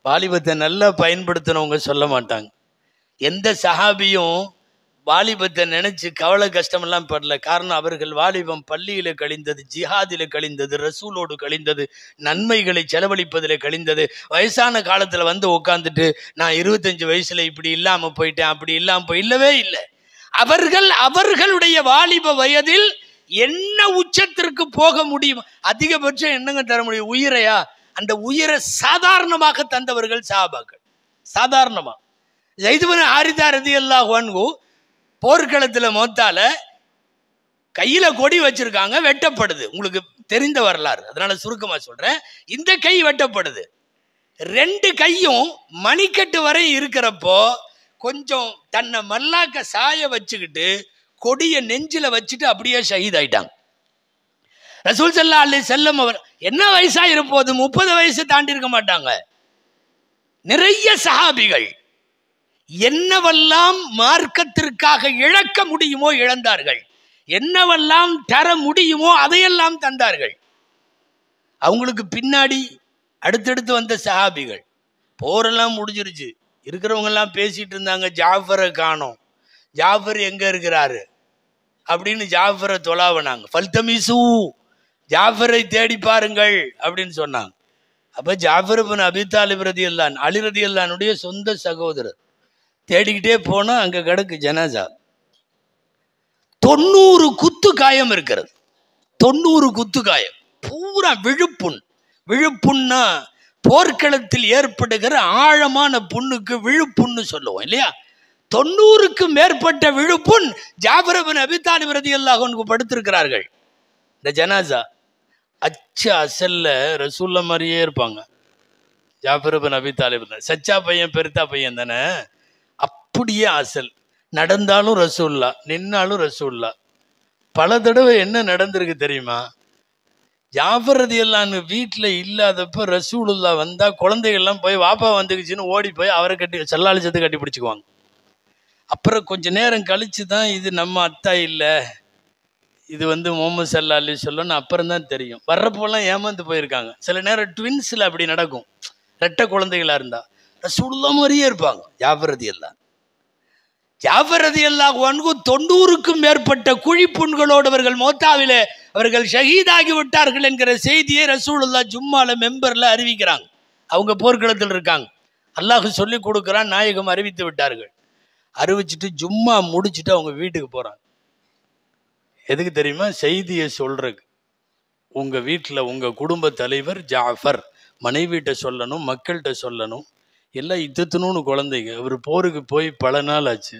வாலிபத்தை நல்லா பயன்படுத்தினவங்க சொல்ல மாட்டாங்க. எந்த சஹாபியும் வாலிபத்தை நினைச்சு கவலை கஷ்டமெல்லாம் படல. காரணம், அவர்கள் வாலிபம் பள்ளியில கழிந்தது, ஜிஹாதில கழிந்தது, ரசூலோடு கழிந்தது, நன்மைகளை செலவழிப்பதில் கழிந்தது. வயசான காலத்துல உட்காந்துட்டு நான் 25 வயசுல இப்படி இல்லாம போயிட்டேன், அப்படி இல்லாம இல்லவே இல்லை. அவர்களுடைய வாலிப வயதில் என்ன உச்சத்திற்கு போக முடியும், அதிகபட்சம் என்னங்க தர முடியும்? உயிரையா? அந்த உயிரை சாதாரணமாக தந்தவர்கள் சஹாபாக்கள். சாதாரணமா ஸைத் பின் ஹாரிஸா ரலியல்லாஹு அன்ஹு போர்க்களத்தில் மௌத்தால கையில கொடி வச்சிருக்காங்க, வெட்டப்படுது. உங்களுக்கு தெரிந்த வரலாறு, அதனால சுருக்கமா சொல்றேன். இந்த கை வெட்டப்படுது. 2 கையும் மணிக்கட்டு வரை இருக்கிறப்போ கொஞ்சம் தன்னை மல்லாக்க சாய வச்சுக்கிட்டு கொடிய நெஞ்சில வச்சுட்டு அப்படியே ஷஹீத் ஆயிட்டாங்க. ரசூல் ஸல்லல்லாஹு அலைஹி வஸல்லம் அவர் என்ன வயசா இருப்போது, 30 வயசு தாண்டி இருக்க மாட்டாங்க. நிறைய சஹாபிகள் என்னவெல்லாம் மார்க்கத்திற்காக இழக்க முடியுமோ இழந்தார்கள், என்னவெல்லாம் தர முடியுமோ அதையெல்லாம் தந்தார்கள். அவங்களுக்கு பின்னாடி அடுத்தடுத்து வந்த சஹாபிகள் போரெல்லாம் முடிஞ்சிருச்சு. இருக்கிறவங்க எல்லாம் பேசிட்டு இருந்தாங்க, ஜாஃபரை காணோம், ஜாஃபர் எங்க இருக்கிறாரு அப்படின்னு ஜாஃபரை தொலாவனாங்க. ஃபல்தமிசு, ஜாஃபரை தேடி பாருங்கள் அப்படின்னு சொன்னாங்க. அப்ப ஜாஃபர் இப்னு அபீ தாலிப் ரலியல்லாஹு அன்ஹு, அலி ரலியல்லாஹு அன்ஹுடைய சொந்த சகோதரர், தேடிக்கிட்டே போனா அங்க கிடக்கு ஜனாசா. 90 குத்து காயம் இருக்கிறது. 90 குத்து காயம், பூரா விழுப்புண். விழுப்புண்ணா போர்க்களத்தில் ஏற்படுகிற ஆழமான புண்ணுக்கு விழுப்புண்ணு சொல்லுவோம் இல்லையா? 90க்கு மேற்பட்ட விழுப்புண் ஜாஃபர் இப்னு அபீ தாலிப் ரலியல்லாஹு அன்ஹு படுத்திருக்கிறார்கள். இந்த ஜனாசா அசல்ல ரசூலுல்லாஹ் மாதிரியே இருப்பாங்க. ஜாஃபர் இப்னு அபீ தாலிப் தான் சச்சா பையன், பெருத்தா பையன் தானே, அப்படியே அசல். நடந்தாலும் ரசூலுல்லாஹ், நின்னாலும் ரசூலுல்லாஹ். பல தடவை என்ன நடந்திருக்கு தெரியுமா? ஜாஃபர் ரலியல்லாஹு அன்ஹு வீட்டில் இல்லாதப்ப ரசூலுல்லாஹ் வந்தா குழந்தைகள்லாம் போய் வாப்பா வந்துக்குச்சுன்னு ஓடி போய் அவரை சல்லாலிச்சத்தை கட்டி பிடிச்சிக்குவாங்க. அப்புறம் கொஞ்ச நேரம் கழிச்சு தான் இது நம்ம அத்தா இல்லை, இது முகமது ஸல்லல்லாஹு அலைஹி வஸல்லம் அப்புறம் தான் தெரியும். வர்றப்போலாம் ஏமாந்து போயிருக்காங்க. சில நேரம் ட்வின்ஸில் அப்படி நடக்கும், ரெட்டை குழந்தைகளாக இருந்தா ரசூலுல்லாஹ் மாதிரியே இருப்பாங்க ஜாஃபர் ரலியல்லாஹு. ஜாஃபர் ரலியல்லாஹு அன்ஹு 90க்கும் மேற்பட்ட குழிப்புண்களோடு அவர்கள் மௌத்தாவிலே அவர்கள் ஷஹீதாகி விட்டார்கள் என்கிற செய்தியை ரசூலுல்லாஹ் ஜும்மால மெம்பர்ல அறிவிக்கிறாங்க. அவங்க போர்க்களத்தில் இருக்காங்க, அல்லாஹ் சொல்லி கொடுக்குறான், நாயகம் அறிவித்து விட்டார்கள். அறிவிச்சுட்டு ஜும்மா முடிச்சுட்டு அவங்க வீட்டுக்கு போறாங்க. எதுக்கு தெரியுமா? செய்தியை சொல்றதுக்கு. உங்க வீட்டில் உங்க குடும்ப தலைவர் ஜாஃபர், மனைவிட்ட சொல்லணும், மக்கள்கிட்ட சொல்லணும். எல்லாம் இத்தனுன்னு குழந்தைங்க, அவர் போருக்கு போய் பல நாள் ஆச்சு.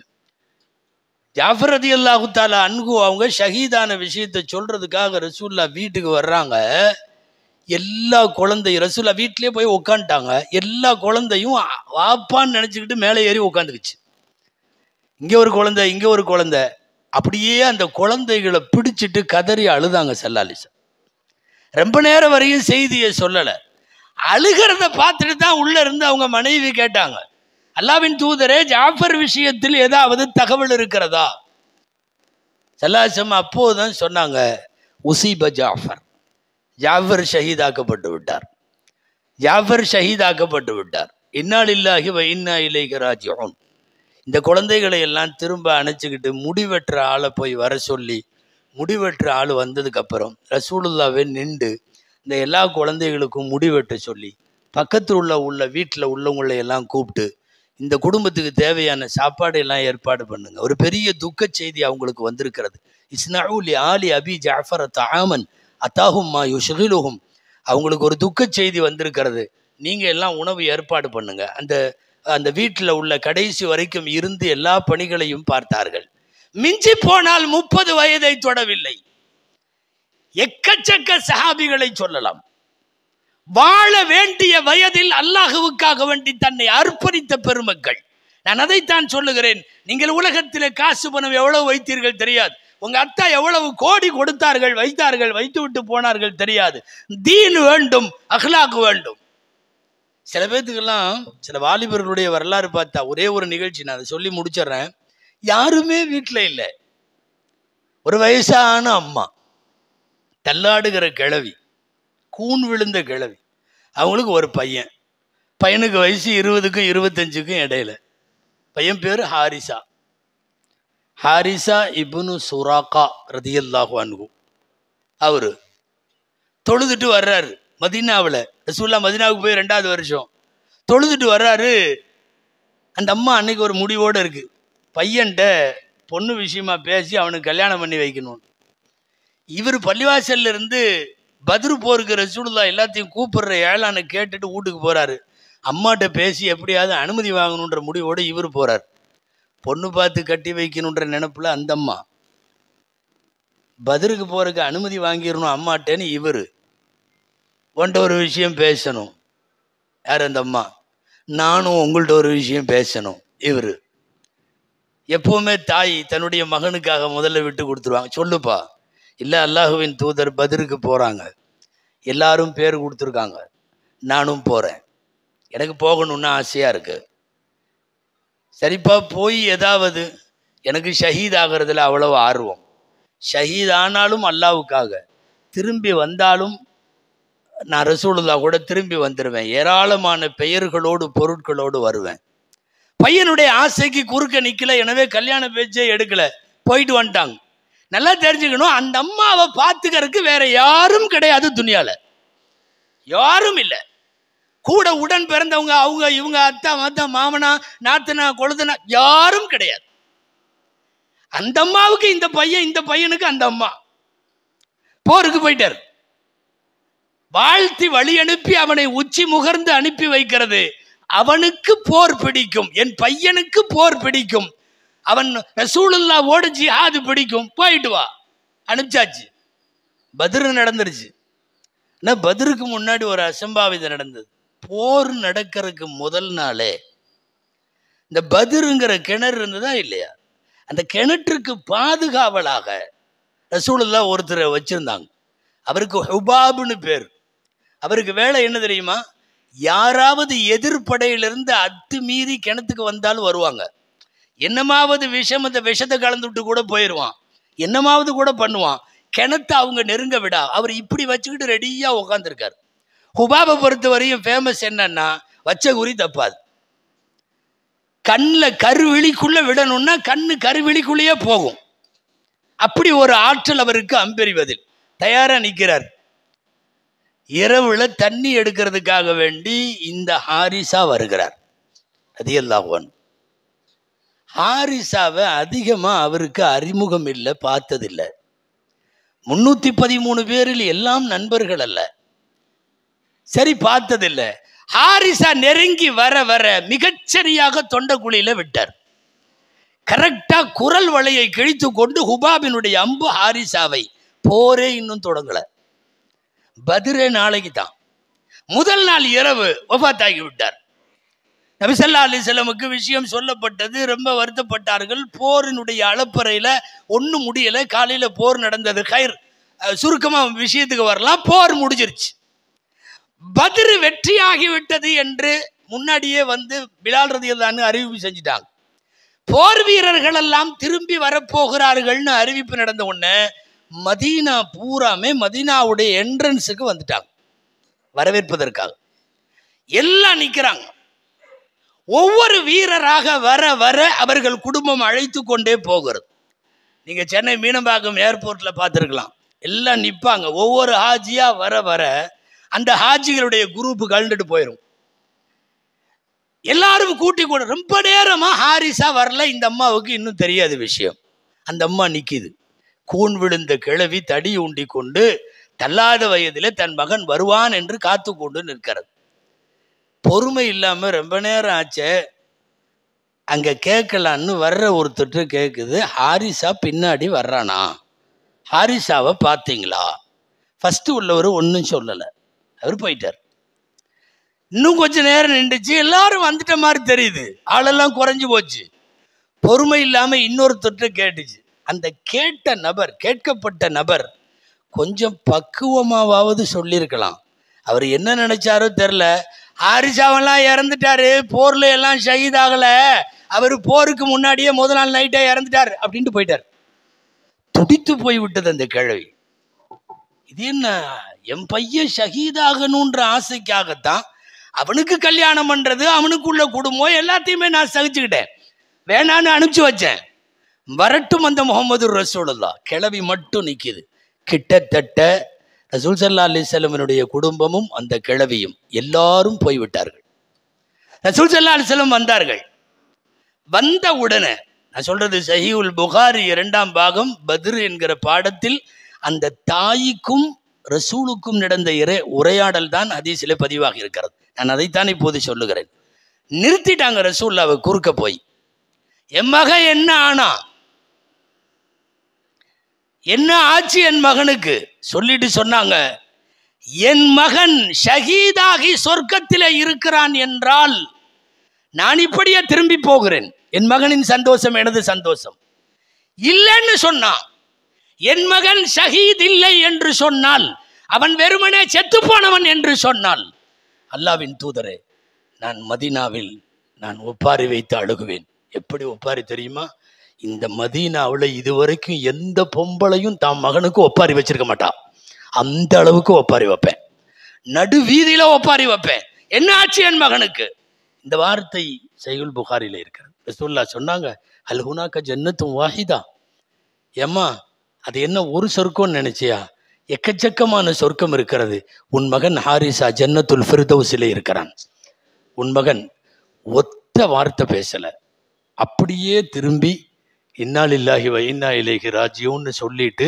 ஜாஃபர் ரலியல்லாஹு தஆலா அன்ஹு அவங்க ஷஹீதான விஷயத்தை சொல்றதுக்காக ரசூலுல்லாஹ் வீட்டுக்கு வர்றாங்க. எல்லா குழந்தையும் ரசூலுல்லாஹ் வீட்டிலே போய் உட்காந்துட்டாங்க. எல்லா குழந்தையும் வாப்பான்னு நினைச்சுக்கிட்டு மேலே ஏறி உட்காந்துக்குச்சு. இங்க ஒரு குழந்தை, இங்க ஒரு குழந்தை, அப்படியே அந்த குழந்தைகளை பிடிச்சிட்டு கதறி அழுதாங்க ஸல்லல்லாஹு அலைஹி வஸல்லம். ரொம்ப நேரம் வரையும் செய்தியை சொல்லலை. அழுகிறத பார்த்துட்டு தான் உள்ள இருந்து அவங்க மனைவி கேட்டாங்க, அல்லாஹ்வின் தூதரே, ஜாஃபர் விஷயத்தில் ஏதாவது தகவல் இருக்கிறதா? ஸல்லல்லாஹு அலைஹி வஸல்லம் அப்போதுதான் சொன்னாங்க, உசீப ஜாஃபர், ஜாஃபர் ஷஹீதாக்கப்பட்டு விட்டார். ஜாஃபர் ஷஹீதாக்கப்பட்டு விட்டார். இன்னா லில்லாஹி வ இன்னா இலைஹி ராஜிஊன். இந்த குழந்தைகளை எல்லாம் திரும்ப அணைச்சிக்கிட்டு முடிவெற்ற ஆளை போய் வர சொல்லி, முடிவெற்ற ஆள் வந்ததுக்கப்புறம் ரசூலுல்லாவே நின்று இந்த எல்லா குழந்தைகளுக்கும் முடிவெட்ட சொல்லி பக்கத்தில் உள்ள வீட்டில் உள்ளவங்களை எல்லாம் கூப்பிட்டு இந்த குடும்பத்துக்கு தேவையான சாப்பாடு எல்லாம் ஏற்பாடு பண்ணுங்க. ஒரு பெரிய துக்க செய்தி அவங்களுக்கு வந்திருக்கிறது. இஸ்னஊலி ஆலி அபி ஜாஃபர் தஆமன் அத்தாஹும் மா யுஷ்கிலுஹும். அவங்களுக்கு ஒரு துக்க செய்தி வந்திருக்கிறது, நீங்கள் எல்லாம் உணவு ஏற்பாடு பண்ணுங்க. அந்த வீட்டில் உள்ள கடைசி வரைக்கும் இருந்து எல்லா பணிகளையும் பார்த்தார்கள். மிஞ்சி போனால் 30 வயதை தொடவில்லை. எக்கச்சக்க சஹாபிகளை சொல்லலாம். வாழ வேண்டிய வயதில் அல்லாஹுவுக்காக வேண்டி தன்னை அர்ப்பணித்த பெருமக்கள். நான் அதைத்தான் சொல்லுகிறேன். நீங்கள் உலகத்தில் காசு பணம் எவ்வளவு வைத்தீர்கள் தெரியாது, உங்க அத்தா எவ்வளவு கோடி கொடுத்தார்கள் வைத்து விட்டு போனார்கள் தெரியாது. தீன் வேண்டும், அஹ்லாக் வேண்டும். சில பேர்த்துக்கெல்லாம் சில வாலிபர்களுடைய வரலாறு பார்த்தா, ஒரே ஒரு நிகழ்ச்சி நான் அதை சொல்லி முடிச்சிடுறேன். யாருமே வீட்டில் இல்லை. ஒரு வயசான அம்மா, தள்ளாடுகிற கிழவி, கூன் விழுந்த கிழவி. அவங்களுக்கு ஒரு பையன். பையனுக்கு வயசு 20க்கும் 25க்கும் இடையில. பையன் பேர் ஹாரிசா. ஹாரிசா இப்னு சுராக்கா ரதியல்லாஹு அன்ஹு. அவரு தொழுதுட்டு வர்றாரு மதீனாவில். ரசூலுல்லாஹ் மதீனாவுக்கு போய் 2வது வருஷம் தொழுதுட்டு வர்றாரு. அந்த அம்மா அன்னைக்கு ஒரு முடிவோடு இருக்கு, பையன்கிட்ட பொண்ணு விஷயமா பேசி அவனுக்கு கல்யாணம் பண்ணி வைக்கணும். இவர் பள்ளிவாசல்ல இருந்து பத்ரு போருக்கு ரசூலுல்லாஹ் எல்லாத்தையும் கூப்பிடுற ஏழானை கேட்டுட்டு வீட்டுக்கு போறாரு. அம்மாட்ட பேசி எப்படியாவது அனுமதி வாங்கணுன்ற முடிவோடு இவர் போறார். பொண்ணு பார்த்து கட்டி வைக்கணுன்ற நினைப்புல அந்த அம்மா, பத்ருக்கு போறதுக்கு அனுமதி வாங்கிடணும் அம்மாட்டேன்னு இவர் உன்ட்ட ஒரு விஷயம் பேசணும். யார் அந்த அம்மா? நானும் உங்கள்கிட்ட ஒரு விஷயம் பேசணும். இவர் எப்பவுமே தாய் தன்னுடைய மகனுக்காக முதல்ல விட்டு கொடுத்துருவாங்க. சொல்லுப்பா. இல்லை, அல்லாஹுவின் தூதர் பத்ருக்கு போகிறாங்க, எல்லாரும் பேர் கொடுத்துருக்காங்க, நானும் போகிறேன், எனக்கு போகணுன்னு ஆசையாக இருக்குது. சரிப்பா, போய் ஏதாவது, எனக்கு ஷஹீத் ஆகிறதுல அவ்வளவு ஆர்வம். ஷஹீத் ஆனாலும் அல்லாவுக்காக, திரும்பி வந்தாலும் நான் ரசூலுல்லாஹ் கூட திரும்பி வந்துடுவேன், ஏராளமான பெயர்களோடு பொருட்களோடு வருவேன். பையனுடைய ஆசைக்கு குறுக்க நிற்கல, எனவே கல்யாண பேச்சே எடுக்கல, போயிட்டு வந்துட்டாங்க. நல்லா தெரிஞ்சுக்கணும், அந்த அம்மாவை பார்த்துக்கிறதுக்கு வேற யாரும் கிடையாது துனியால, யாரும் இல்லை. கூட உடன் பிறந்தவங்க, அவங்க இவங்க, அத்தா மத்தா மாமனா நாத்தனா கொழுதனா யாரும் கிடையாது. அந்த அம்மாவுக்கு இந்த பையன், இந்த பையனுக்கு அந்த அம்மா. போருக்கு போயிட்டார். வாழ்த்தி வழி அனுப்பி அவனை உச்சி முகர்ந்து அனுப்பி வைக்கிறது. அவனுக்கு போர் பிடிக்கும், என் பையனுக்கு போர் பிடிக்கும், அவன் ரசூலுல்லாஹ்வோடு ஜிஹாது பிடிக்கும், போயிட்டு வா, அனுப்பிச்சாச்சு. பத்ரு நடந்துருச்சு. ஆனால் பத்ருக்கு முன்னாடி ஒரு அசம்பாவிதம் நடந்தது. போர் நடக்கிறதுக்கு முதல் நாளே இந்த பத்ருங்கிற கிணறு இருந்ததா இல்லையா, அந்த கிணற்றுக்கு பாதுகாவலாக ரசூலுல்லாஹ் ஒருத்தரை வச்சிருந்தாங்க. அவருக்கு ஹுபாப்னு பேர். அவருக்கு வேலை என்ன தெரியுமா? யாராவது எதிர்ப்படையிலிருந்து அத்துமீறி கிணத்துக்கு வந்தாலும் வருவாங்க. என்னமாவது விஷம், அந்த விஷத்தை கலந்து விட்டு கூட போயிடுவான், என்னமாவது கூட பண்ணுவான். கிணத்தை அவங்க நெருங்க விடா அவர் இப்படி வச்சுக்கிட்டு ரெடியா உட்காந்துருக்காரு. ஹுபாபை பொறுத்த வரையும் ஃபேமஸ் என்னன்னா, வச்ச குறி தப்பாது. கண்ணில் கருவிழிக்குள்ள விடணும்னா கண்ணு கருவிழிக்குள்ளேயே போகும். அப்படி ஒரு ஆற்றல் அவருக்கு அம்பெறிவதில் தயாரா நிற்கிறார். இரவுல தண்ணி எடுக்கிறதுக்காக வேண்டி இந்த ஹாரிசா வருகிறார். ரலியல்லாஹு அன்ஹு. ஹாரிசாவை அதிகமா அவருக்கு அறிமுகம் இல்லை, பார்த்ததில்லை. 313 பேரில் எல்லாம் நண்பர்கள் அல்ல, சரி பார்த்ததில்லை. ஹாரிசா நெருங்கி வர வர மிகச்சரியாக தொண்டக்குழியில விட்டார். கரெக்டா குரல் வளையை கிழித்து கொண்டு ஹுபாபினுடைய அம்பு ஹாரிசாவை, போரே இன்னும் தொடங்கல, பத்ரே நாளைக்கு தான், முதல் நாள் இரவு வஃபாத்தாகி விட்டார். நபி ஸல்லல்லாஹு அலைஹி வஸல்லமுக்கு விஷயம் சொல்லப்பட்டது, ரொம்ப வருத்தப்பட்டார்கள். போரினுடைய அளப்பறையில் ஒன்றும் முடியலை. காலையில் போர் நடந்தது. ஹைர், சுருக்கமாக விஷயத்துக்கு வரலாம். போர் முடிஞ்சிருச்சு. பத்ரு வெற்றியாகிவிட்டது என்று முன்னாடியே வந்து பிலால் ரலியல்லாஹு அன்ஹு அறிவிப்பு செஞ்சுட்டாங்க. போர் வீரர்கள் எல்லாம் திரும்பி வரப்போகிறார்கள்னு அறிவிப்பு நடந்த உடனே மதீனா பூராமே மதீனாவுடைய என்ட்ரன்ஸுக்கு வந்துட்டாங்க வரவேற்பதற்காக. எல்லாம் நிற்கிறாங்க. ஒவ்வொரு வீரராக வர வர அவர்கள் குடும்பம் அழைத்து கொண்டே போகிறது. நீங்கள் சென்னை மீனம்பாக்கம் ஏர்போர்ட்டில் பார்த்துருக்கலாம். எல்லாம் நிற்பாங்க. ஒவ்வொரு ஹாஜியாக வர வர அந்த ஹாஜிகளுடைய குரூப்பு கலந்துட்டு போயிடும். எல்லாரும் கூட்டி கூட ரொம்ப நேரமாக ஹாரிஸா வரல. இந்த அம்மாவுக்கு இன்னும் தெரியாத விஷயம். அந்த அம்மா நிற்கிது. கூன் விழுந்த கிழவி தடி ஊண்டி கொண்டு தள்ளாத வயதிலே தன் மகன் வருவான் என்று காத்து கொண்டு நிற்கிறது. பொறுமை இல்லாமல் ரொம்ப நேரம் ஆச்சே. அங்கே கேட்கலான்னு வர்ற ஒருத்தட்டு கேட்குது, ஹாரிஸா பின்னாடி வர்றானா? ஹாரிஸாவை பார்த்தீங்களா? ஃபஸ்ட்டு உள்ளவர் ஒன்றும் சொல்லலை, அவர் போயிட்டார். இன்னும் கொஞ்சம் நேரம் நின்றுச்சு. எல்லாரும் வந்துட்ட மாதிரி தெரியுது. ஆளெல்லாம் குறைஞ்சி போச்சு. பொறுமை இல்லாமல் இன்னொருத்தட்டு கேட்டுச்சு. அந்த கேட்ட நபர், கேட்கப்பட்ட நபர் கொஞ்சம் பக்குவமாவது சொல்லியிருக்கலாம். அவர் என்ன நினைச்சாரோ தெரில. ஹாரிஸாவெல்லாம் இறந்துட்டாரு, போர்ல எல்லாம் ஷஹீதாகலை, அவர் போருக்கு முன்னாடியே முதல் நாள் நைட்டே இறந்துட்டார் அப்படின்ட்டு போயிட்டார். துடித்து போய் விட்டது அந்த கிழவி. இது என்ன, என் பையன் ஷஹீதாகணுன்ற ஆசைக்காகத்தான் அவனுக்கு கல்யாணம் பண்றது, அவனுக்குள்ள குடும்பம் எல்லாத்தையுமே நான் சகிச்சுக்கிட்டேன், வேணான்னு அனுப்பிச்சு வச்சேன். வரட்டும் அந்த முகமது ரசூலுல்லாஹ். கிழவி மட்டும் நிற்கிது. கிட்டத்தட்ட ரசூல் ஸல்லல்லாஹு அலைஹி வஸல்லமினுடைய குடும்பமும் அந்த கிழவியும் எல்லாரும் போய்விட்டார்கள். ரசூல் ஸல்லல்லாஹு அலைஹி வஸல்லம் வந்தார்கள். வந்த உடனே, நான் சொல்றது சஹீஹுல் புகாரி 2ஆம் பாகம் பத்ர் என்கிற பாடத்தில் அந்த தாய்க்கும் ரசூலுக்கும் நடந்த உரையாடல் தான் ஹதீஸிலே பதிவாக இருக்கிறது. நான் அதைத்தான் இப்போது சொல்லுகிறேன். நிறுத்திட்டாங்க ரசூலுல்லாஹ்வை குறுக்க போய். என் மகன் என்ன ஆனா, என்ன ஆச்சு என் மகனுக்கு சொல்லிட்டு சொன்னாங்க, என் மகன் ஷஹீதாகி சொர்க்கத்திலே இருக்கிறான் என்றால் நான் இப்படியே திரும்பி போகிறேன். என் மகனின் சந்தோஷம் எனது சந்தோஷம். இல்லைன்னு சொன்னான், என் மகன் ஷஹீத் இல்லை என்று சொன்னால், அவன் வெறுமனே செத்து போனவன் என்று சொன்னால், அல்லாவின் தூதரே, நான் மதீனாவில் நான் ஒப்பாரி வைத்து அழுகுவேன். எப்படி ஒப்பாரி தெரியுமா? இந்த மதீனாவில் இதுவரைக்கும் எந்த பொம்பளையும் தாம் மகனுக்கு ஒப்பாரி வச்சிருக்க மாட்டா. அந்த அளவுக்கு ஒப்பாரி வைப்பேன். நடு வீதியில ஒப்பாரி வைப்பேன். என்ன ஆச்சு என் மகனுக்கு? இந்த வார்த்தை சஹீஹுல் புகாரில இருக்கிறது. ரசூலுல்லாஹ் சொன்னாங்க, அல் ஹுனாக ஜன்னத்தும் வாஹிதா. ஏம்மா, அது என்ன ஒரு சொர்க்கம்னு நினைச்சியா? எக்கச்சக்கமான சொர்க்கம் இருக்கிறது. உன் மகன் ஹாரிஸா ஜன்னத்துல் ஃபிர்தௌஸிலே இருக்கிறான். உன் மகன் ஒத்த வார்த்தை பேசல, அப்படியே திரும்பி இன்னா லில்லாஹி வ இன்னா இலைஹி ராஜிஊன்னு சொல்லிட்டு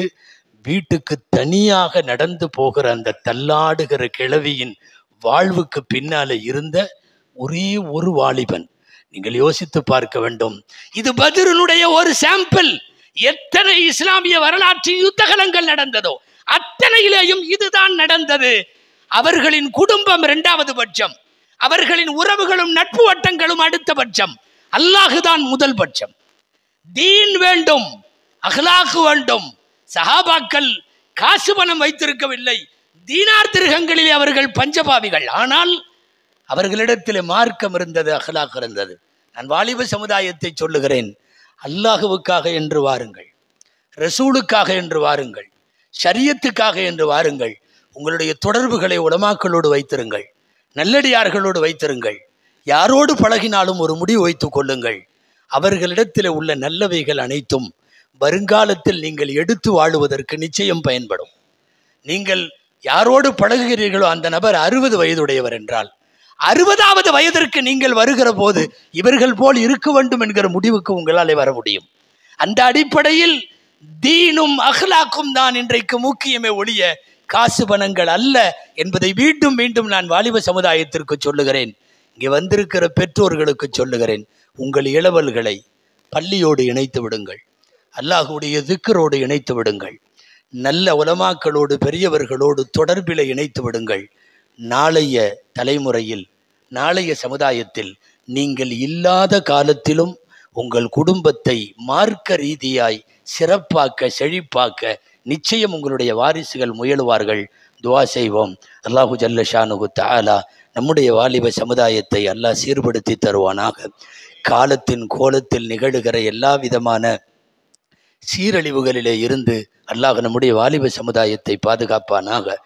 வீட்டுக்கு தனியாக நடந்து போகிற அந்த தள்ளாடுகிற கிழவியின் வாழ்வுக்கு பின்னால இருந்த ஒரே ஒரு வாலிபன். நீங்கள் யோசித்து பார்க்க வேண்டும். இது பத்ருனுடைய ஒரு சாம்பிள். எத்தனை இஸ்லாமிய வரலாற்றின் யுத்தகலங்கள் நடந்ததோ அத்தனையிலேயும் இதுதான் நடந்தது. அவர்களின் குடும்பம் 2வது பட்சம், அவர்களின் உறவுகளும் நட்பு வட்டங்களும் அடுத்த பட்சம், அல்லாஹுதான் முதல் பட்சம். தீன் வேண்டும், அஹ்லாக் வேண்டும். சஹாபாக்கள் காசு பணம் வைத்திருக்கவில்லை, தீனார் திருகங்களிலே அவர்கள் பஞ்சபாவிகள். ஆனால் அவர்களிடத்தில் மார்க்கம் இருந்தது, அஹ்லாக் இருந்தது. நான் வாலிப சமுதாயத்தை சொல்லுகிறேன், அல்லாஹுவுக்காக என்று வாருங்கள், ரசூலுக்காக என்று வாருங்கள், ஷரியத்துக்காக என்று வாருங்கள். உங்களுடைய தொடர்புகளை உலமாக்களோடு வைத்திருங்கள், நல்லடியார்களோடு வைத்திருங்கள். யாரோடு பழகினாலும் ஒரு முடிவு வைத்துக் கொள்ளுங்கள். அவர்களிடத்தில் உள்ள நல்லவைகள் அனைத்தும் வருங்காலத்தில் நீங்கள் எடுத்து வாழுவதற்கு நிச்சயம் பயன்படும். நீங்கள் யாரோடு பழகுகிறீர்களோ அந்த நபர் 60 வயதுடையவர் என்றால் 60வது வயதிற்கு நீங்கள் வருகிற போது இவர்கள் போல் இருக்க வேண்டும் என்கிற முடிவுக்கு உங்களால் வர முடியும். அந்த அடிப்படையில் தீனும் அஹ்லாக்கும் தான் இன்றைக்கு முக்கியமே ஒழிய காசு பணங்கள் அல்ல என்பதை மீண்டும் மீண்டும் நான் வாலிப சமுதாயத்திற்கு சொல்லுகிறேன். இங்கே வந்திருக்கிற பெற்றோர்களுக்கு சொல்லுகிறேன், உங்கள் இளவல்களை பள்ளியோடு இணைத்து விடுங்கள், அல்லாஹுடைய திக்ரோடு இணைத்து விடுங்கள், நல்ல உலமாக்களோடு பெரியவர்களோடு தொடர்பில் இணைத்து விடுங்கள். நாளைய தலைமுறையில், நாளைய சமுதாயத்தில் நீங்கள் இல்லாத காலத்திலும் உங்கள் குடும்பத்தை மார்க்க ரீதியாய் சிறப்பாக்க செழிப்பாக்க நிச்சயம் உங்களுடைய வாரிசுகள் முயலுவார்கள். துவா செய்வோம். அல்லாஹு ஜல்ல ஷானுஹு தஆலா நம்முடைய வாலிப சமுதாயத்தை அல்லாஹ் சீர்படுத்தி தருவானாக. காலத்தின் கோலத்தில் நிகழுகிற எல்லா விதமான சீரழிவுகளிலே இருந்து அல்லாஹ் நம்முடைய வாலிப சமுதாயத்தை பாதுகாப்பானாக.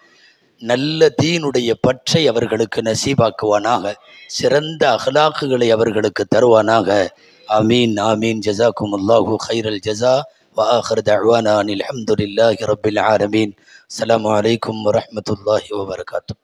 நல்ல தீனுடைய பற்றை அவர்களுக்கு நசீபாக்குவானாக, சிறந்த அஹ்லாக்குகளை அவர்களுக்கு தருவானாக. ஆமீன் ஆமீன். ஜஸாக்குமுல்லாஹு கைரல் ஜஸா. وآخر دعوانا أن الحمد لله رب العالمين. السلام عليكم ورحمة الله وبركاته.